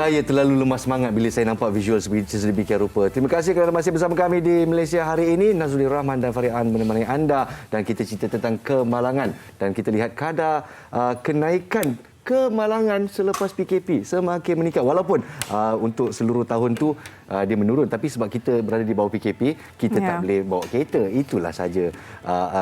Saya terlalu lemah semangat bila saya nampak visual sedemikian rupa. Terima kasih kerana masih bersama kami di Malaysia hari ini. Nazrul Rahman dan Farihan menemani anda dan kita cerita tentang kemalangan. Dan kita lihat kadar kenaikan kemalangan selepas PKP semakin meningkat. Walaupun untuk seluruh tahun tu dia menurun, tapi sebab kita berada di bawah PKP, kita tak boleh bawa kereta. Itulah saja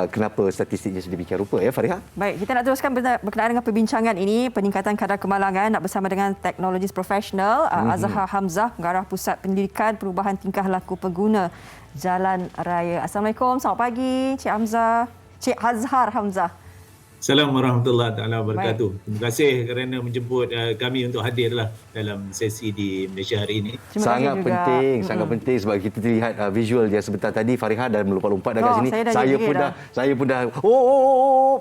kenapa statistiknya sedemikian rupa, ya Fariha. Baik, kita nak teruskan berkenaan dengan perbincangan ini, peningkatan kadar kemalangan, nak bersama dengan teknologis profesional Azhar Hamzah, Pengarah Pusat Penyelidikan Perubahan Tingkah Laku Pengguna Jalan Raya. Assalamualaikum, selamat pagi Cik Hamzah, Cik Azhar Hamzah. Assalamualaikum warahmatullahi wabarakatuh. Terima kasih kerana menjemput kami untuk hadirlah dalam sesi di Malaysia hari ini. Sangat penting sebab kita lihat visual dia sebentar tadi Fariha dah melompat-lompat dekat sini. Saya pun dah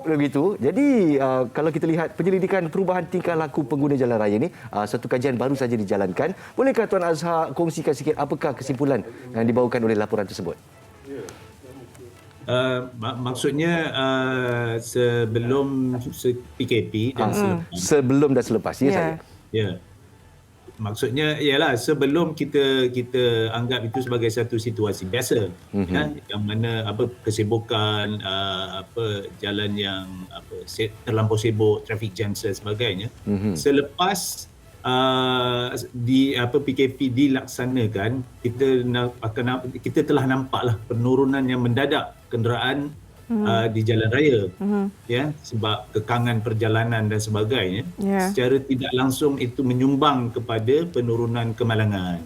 begitu. Jadi kalau kita lihat penyelidikan perubahan tingkah laku pengguna jalan raya ini, satu kajian baru saja dijalankan. Bolehkah Tuan Azhar kongsikan sikit apakah kesimpulan yang dibawakan oleh laporan tersebut? Maksudnya sebelum PKP dan selepas. Sebelum dan selepas, ya saya. Ya. Maksudnya ialah sebelum kita anggap itu sebagai satu situasi biasa, ya, yang mana kesibukan, jalan yang terlampau sibuk, traffic jam dan sebagainya. Selepas PKP dilaksanakan, kita telah nampaklah penurunan yang mendadak kenderaan di jalan raya, ya, sebab kekangan perjalanan dan sebagainya. Secara tidak langsung itu menyumbang kepada penurunan kemalangan.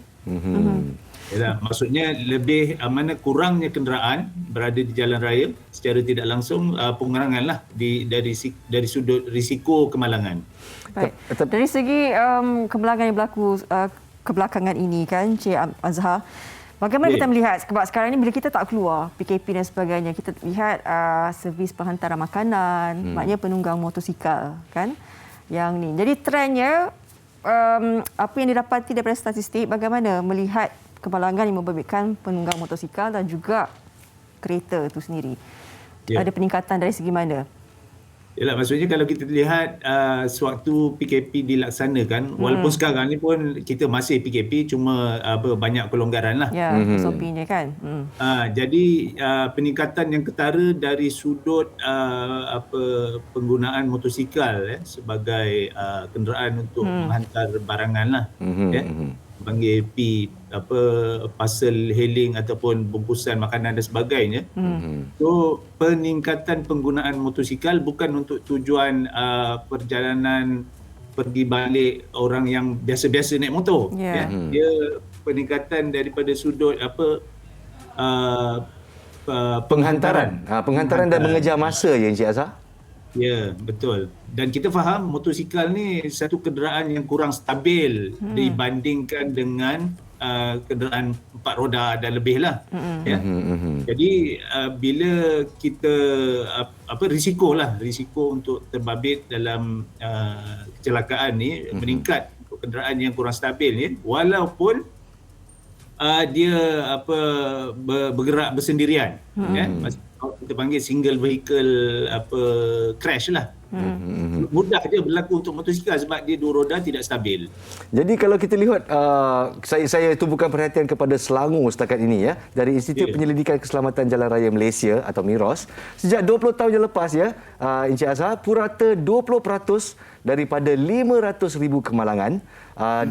Maksudnya lebih kurangnya kenderaan berada di jalan raya, secara tidak langsung penguranganlah dari sudut risiko kemalangan. Baik. Dari segi kemalangan yang berlaku kebelakangan ini kan Cik Azhar, bagaimana kita melihat sebab sekarang ini bila kita tak keluar PKP dan sebagainya, kita lihat servis penghantaran makanan, maknanya penunggang motosikal kan yang ni. Jadi trendnya apa yang didapati daripada statistik, bagaimana melihat kemalangan yang membabitkan penunggang motosikal dan juga kereta itu sendiri? Ada peningkatan dari segi mana? Yalah, maksudnya kalau kita lihat sewaktu PKP dilaksanakan, walaupun sekarang ni pun kita masih PKP, cuma banyak kelonggaran lah. Ya, SOP-nya kan. Jadi peningkatan yang ketara dari sudut penggunaan motosikal sebagai kenderaan untuk menghantar barangan lah. Panggil parcel hailing ataupun bungkusan makanan dan sebagainya. So peningkatan penggunaan motosikal bukan untuk tujuan perjalanan pergi balik orang yang biasa-biasa naik motor. Dia peningkatan daripada sudut penghantaran dan mengejar masa, ya Encik Azhar. Ya, betul. Dan kita faham motosikal ni satu kenderaan yang kurang stabil dibandingkan dengan kenderaan 4 roda dan lebih lah. Jadi bila kita risiko untuk terbabit dalam kecelakaan ni meningkat untuk kenderaan yang kurang stabil ni, walaupun dia bergerak bersendirian, kita panggil single vehicle crash lah. Mudah je berlaku untuk motosikal sebab dia dua roda tidak stabil. Jadi kalau kita lihat, saya tumpukan perhatian kepada Selangor setakat ini, ya, dari Institut Penyelidikan Keselamatan Jalan Raya Malaysia atau MIROS, sejak 20 tahun yang lepas, ya, Encik Azhar, purata 20% daripada 500,000 kemalangan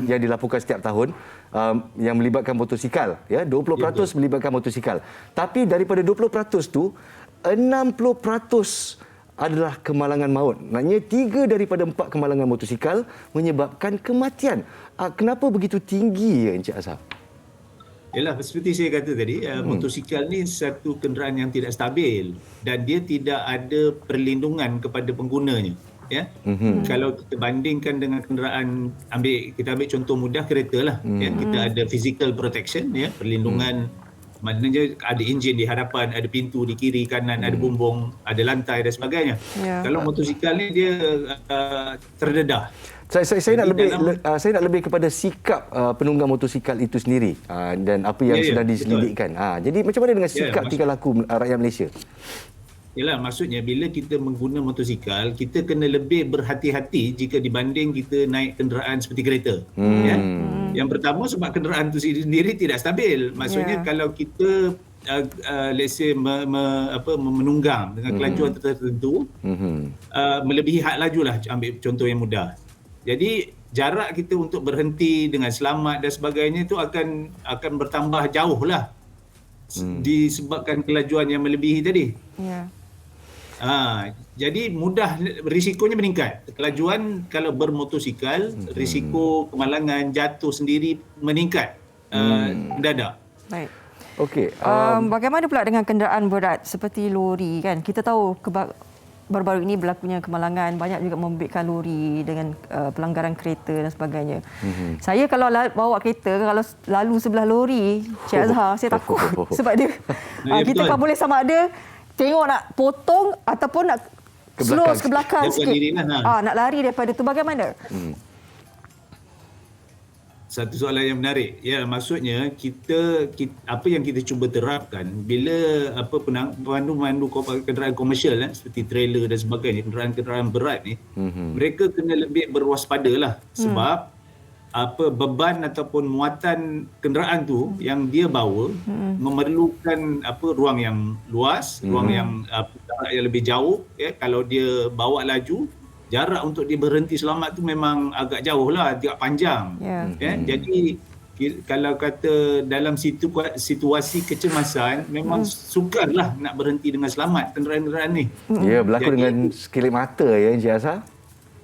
yang dilaporkan setiap tahun yang melibatkan motosikal, ya, 20% melibatkan motosikal. Tapi daripada 20% tu 60% adalah kemalangan maut. Maknanya 3 daripada 4 kemalangan motosikal menyebabkan kematian. Kenapa begitu tinggi, ya Encik Azhar? Yalah, seperti saya kata tadi, motosikal ni satu kenderaan yang tidak stabil dan dia tidak ada perlindungan kepada penggunanya. Ya, kalau kita bandingkan dengan kenderaan, kita ambil contoh mudah, kereta lah. Ya, kita ada physical protection, ya, perlindungan. Maknanya ada enjin di hadapan, ada pintu di kiri kanan, ada bumbung, ada lantai dan sebagainya. Kalau motosikal ni dia terdedah. Saya nak lebih kepada sikap penunggang motosikal itu sendiri dan apa yang sedang diselidikkan. Jadi macam mana dengan sikap tingkah laku rakyat Malaysia? Yalah, maksudnya bila kita mengguna motosikal, kita kena lebih berhati-hati jika dibanding kita naik kenderaan seperti kereta. Ya. Yang pertama sebab kenderaan itu sendiri tidak stabil. Maksudnya kalau kita let's say menunggang dengan kelajuan tertentu, melebihi had laju lah, ambil contoh yang mudah. Jadi jarak kita untuk berhenti dengan selamat dan sebagainya itu akan bertambah jauh lah disebabkan kelajuan yang melebihi tadi. Ya. Jadi risikonya meningkat. Kelajuan kalau bermotosikal, risiko kemalangan, jatuh sendiri meningkat mendadak. Baik. Okey. Bagaimana pula dengan kenderaan berat seperti lori kan? Kita tahu baru-baru ini berlakunya kemalangan, banyak juga membebitkan lori dengan pelanggaran kereta dan sebagainya. Saya kalau bawa kereta, kalau lalu sebelah lori, Cik Azhar, saya takut sebab dia kita tak boleh sama ada tengok nak potong ataupun nak slow ke belakang sikit. Nak lari daripada tu, bagaimana? Satu soalan yang menarik. Ya, maksudnya kita apa yang kita cuba terapkan bila pemandu kenderaan komersial seperti trailer dan sebagainya, kenderaan berat ni, mereka kena lebih berwaspadalah sebab beban ataupun muatan kenderaan tu yang dia bawa memerlukan ruang yang luas, ruang yang jarak yang lebih jauh. Kalau dia bawa laju, jarak untuk dia berhenti selamat tu memang agak jauh lah, agak panjang. Jadi kalau kata dalam situasi kecemasan, memang sukarlah nak berhenti dengan selamat kenderaan-kenderaan ni. Ya, berlaku dengan sekelip mata ya, Encik Azhar.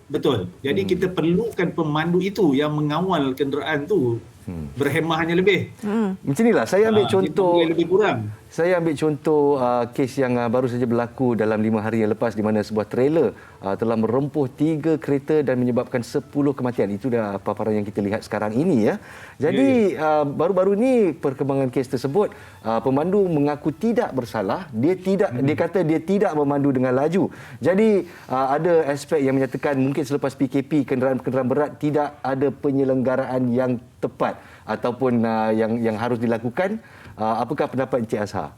Betul. Jadi kita perlukan pemandu itu yang mengawal kenderaan tu berhemahnya lebih. Macam inilah saya ambil contoh. Lebih kurang. Saya ambil contoh kes yang baru saja berlaku dalam 5 hari yang lepas di mana sebuah trailer telah merempuh 3 kereta dan menyebabkan 10 kematian. Itu dah paparan yang kita lihat sekarang ini ya. Jadi baru-baru ini perkembangan kes tersebut, pemandu mengaku tidak bersalah. Dia kata dia tidak memandu dengan laju. Jadi ada aspek yang menyatakan mungkin selepas PKP kenderaan-kenderaan berat tidak ada penyelenggaraan yang tepat ataupun yang harus dilakukan. Apakah pendapat Encik Azhar?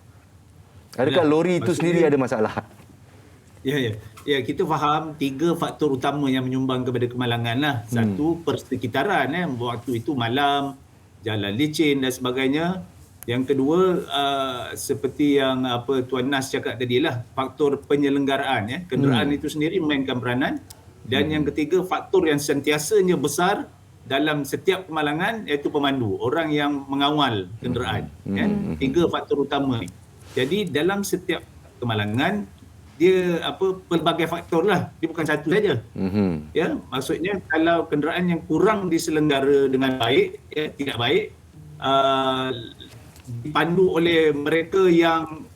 Adakah lori itu sendiri ada masalah? Ya, kita faham 3 faktor utama yang menyumbang kepada kemalangan lah. Satu, persekitaran. Waktu itu malam, jalan licin dan sebagainya. Yang kedua, seperti yang Tuan Nas cakap tadi lah, faktor penyelenggaraan. Kenderaan itu sendiri memainkan peranan. Dan yang ketiga, faktor yang sentiasanya besar dalam setiap kemalangan iaitu pemandu, orang yang mengawal kenderaan. 3 faktor utama ni. Jadi dalam setiap kemalangan dia pelbagai faktor lah, dia bukan satu saja. Ya, maksudnya kalau kenderaan yang kurang diselenggara dengan baik, tidak baik, dipandu oleh mereka yang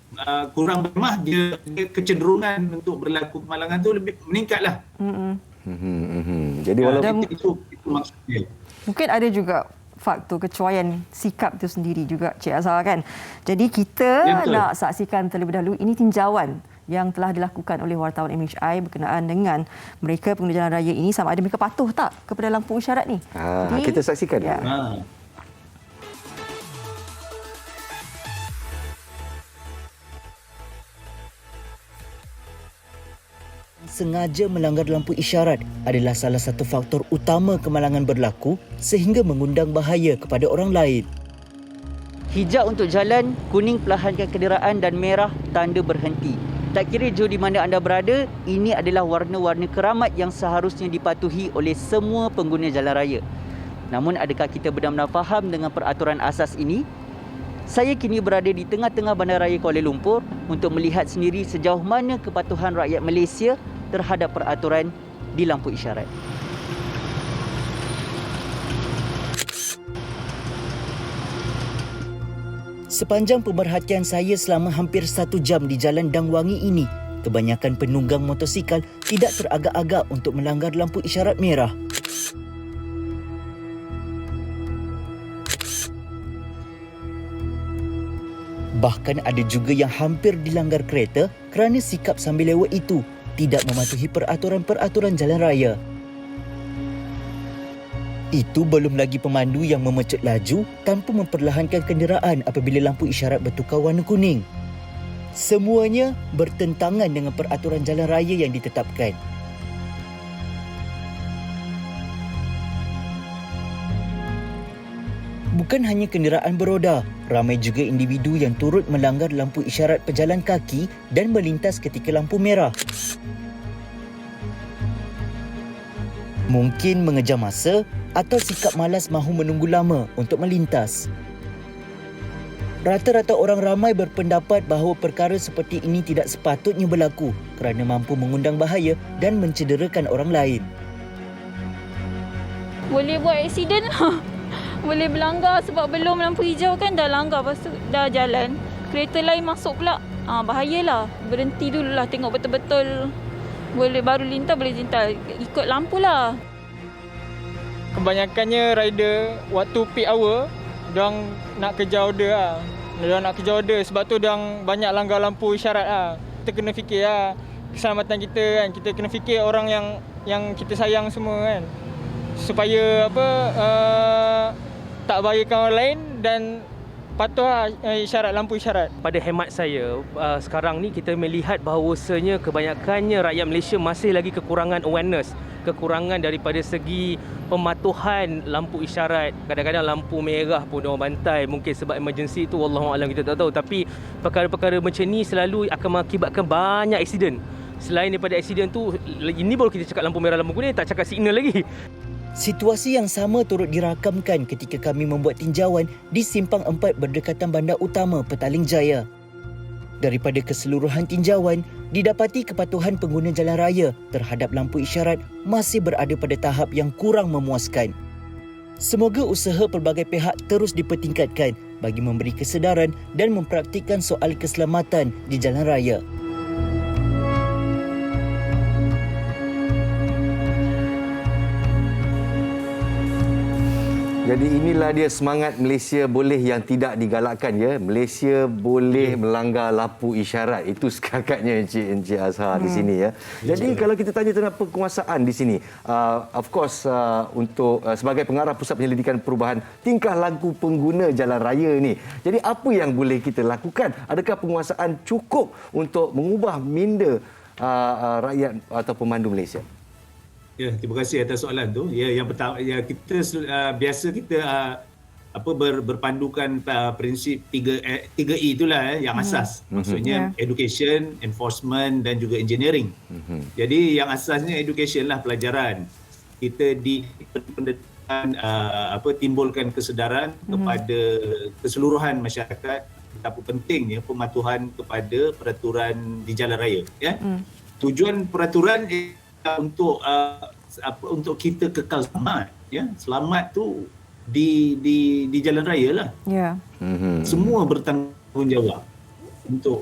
kurang berhemah, dia kecenderungan untuk berlaku kemalangan tu lebih meningkatlah. Jadi walaupun itu maksudnya. Mungkin ada juga faktor kecuaian sikap itu sendiri juga, Cik Azhar kan. Jadi kita nak saksikan terlebih dahulu ini tinjauan yang telah dilakukan oleh wartawan MHI berkenaan dengan mereka pengguna jalan raya ini, sama ada mereka patuh tak kepada lampu isyarat ni. Kita saksikan. Ya. Sengaja melanggar lampu isyarat adalah salah satu faktor utama kemalangan berlaku sehingga mengundang bahaya kepada orang lain. Hijau untuk jalan, kuning perlahankan kenderaan dan merah tanda berhenti. Tak kira jauh di mana anda berada, ini adalah warna-warna keramat yang seharusnya dipatuhi oleh semua pengguna jalan raya. Namun adakah kita benar-benar faham dengan peraturan asas ini? Saya kini berada di tengah-tengah Bandaraya Kuala Lumpur untuk melihat sendiri sejauh mana kepatuhan rakyat Malaysia terhadap peraturan di lampu isyarat. Sepanjang pemerhatian saya selama hampir 1 jam di Jalan Dang Wangi ini, kebanyakan penunggang motosikal tidak teragak-agak untuk melanggar lampu isyarat merah. Bahkan ada juga yang hampir dilanggar kereta kerana sikap sambil lewat itu tidak mematuhi peraturan-peraturan jalan raya. Itu belum lagi pemandu yang memecut laju tanpa memperlahankan kenderaan apabila lampu isyarat bertukar warna kuning. Semuanya bertentangan dengan peraturan jalan raya yang ditetapkan. Bukan hanya kenderaan beroda, ramai juga individu yang turut melanggar lampu isyarat pejalan kaki dan melintas ketika lampu merah. Mungkin mengejar masa atau sikap malas mahu menunggu lama untuk melintas. Rata-rata orang ramai berpendapat bahawa perkara seperti ini tidak sepatutnya berlaku kerana mampu mengundang bahaya dan mencederakan orang lain. Boleh buat aksiden lah. Boleh berlanggar sebab belum lampu hijau kan dah langgar, lepas tu dah jalan. Kereta lain masuk pula. Bahayalah. Berhenti dululah, tengok betul-betul. Boleh baru lintas, boleh lintas. Ikut lampu lah. Kebanyakannya rider waktu peak hour, diorang nak kejar order lah. Diorang nak kejar order sebab tu diorang banyak langgar lampu isyarat lah. Kita kena fikir lah keselamatan kita kan. Kita kena fikir orang yang kita sayang semua kan. Supaya tak bahayakan orang lain dan patuhlah isyarat lampu isyarat. Pada hemat saya, sekarang ni kita melihat bahawasanya kebanyakannya rakyat Malaysia masih lagi kekurangan awareness, kekurangan daripada segi pematuhan lampu isyarat. Kadang-kadang lampu merah pun diorang bantai, mungkin sebab emergency tu, wallahualam kita tak tahu. Tapi perkara-perkara macam ni selalu akan mengakibatkan banyak aksiden. Selain daripada aksiden tu, ini baru kita cakap lampu merah, lampu kuning, tak cakap signal lagi. Situasi yang sama turut dirakamkan ketika kami membuat tinjauan di Simpang 4 berdekatan Bandar Utama Petaling Jaya. Daripada keseluruhan tinjauan, didapati kepatuhan pengguna jalan raya terhadap lampu isyarat masih berada pada tahap yang kurang memuaskan. Semoga usaha pelbagai pihak terus dipertingkatkan bagi memberi kesedaran dan mempraktikkan soal keselamatan di jalan raya. Jadi inilah dia semangat Malaysia boleh yang tidak digalakkan ya. Malaysia boleh melanggar lampu isyarat. Itu sekakatnya Encik Azhar di sini ya. Jadi kalau kita tanya tentang penguasaan di sini, of course untuk sebagai pengarah Pusat Penyelidikan Perubahan tingkah laku pengguna jalan raya ni. Jadi apa yang boleh kita lakukan? Adakah penguasaan cukup untuk mengubah minda rakyat atau pemandu Malaysia? Ya, terima kasih atas soalan tu. Ya, yang pertama, ya kita biasa kita berpandukan prinsip 3E itulah yang asas. Maksudnya education, enforcement dan juga engineering. Jadi yang asasnya education lah, pelajaran. Kita timbulkan kesedaran kepada keseluruhan masyarakat betapa pentingnya pematuhan kepada peraturan di jalan raya ya. Tujuan peraturan untuk kita kekal selamat ya. Selamat tu di jalan raya lah. Ya. Semua bertanggungjawab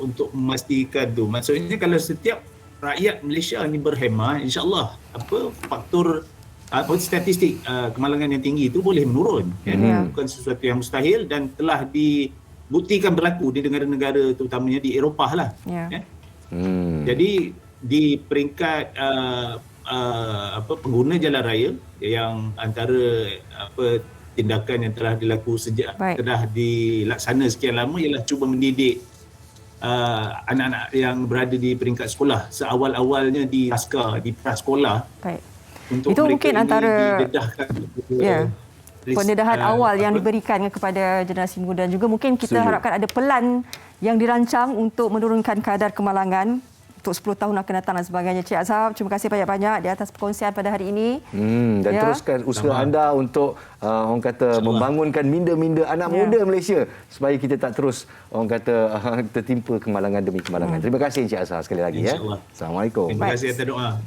untuk memastikan tu. Maksudnya kalau setiap rakyat Malaysia ni berhemah, insya-Allah faktor statistik kemalangan yang tinggi itu boleh menurun kan. Bukan sesuatu yang mustahil dan telah dibuktikan berlaku di negara-negara terutamanya di Eropah lah. Ya. Jadi di peringkat pengguna jalan raya yang antara tindakan yang telah dilaku sejak telah dilaksana sekian lama ialah cuba mendidik anak-anak yang berada di peringkat sekolah seawal-awalnya di pasca di prasekolah. Untuk itu mungkin antara pendedahan awal yang apa? diberikan kepada generasi muda, dan juga mungkin kita harapkan ada pelan yang dirancang untuk menurunkan kadar kemalangan untuk 10 tahun akan datang dan sebagainya. Cik Azhar, terima kasih banyak-banyak di atas perkongsian pada hari ini. Dan teruskan usaha anda untuk orang kata membangunkan minda-minda anak muda Malaysia supaya kita tak terus orang kata tertimpa kemalangan demi kemalangan. Terima kasih Encik Azhar sekali lagi ya. Assalamualaikum. Terima kasih atas doa.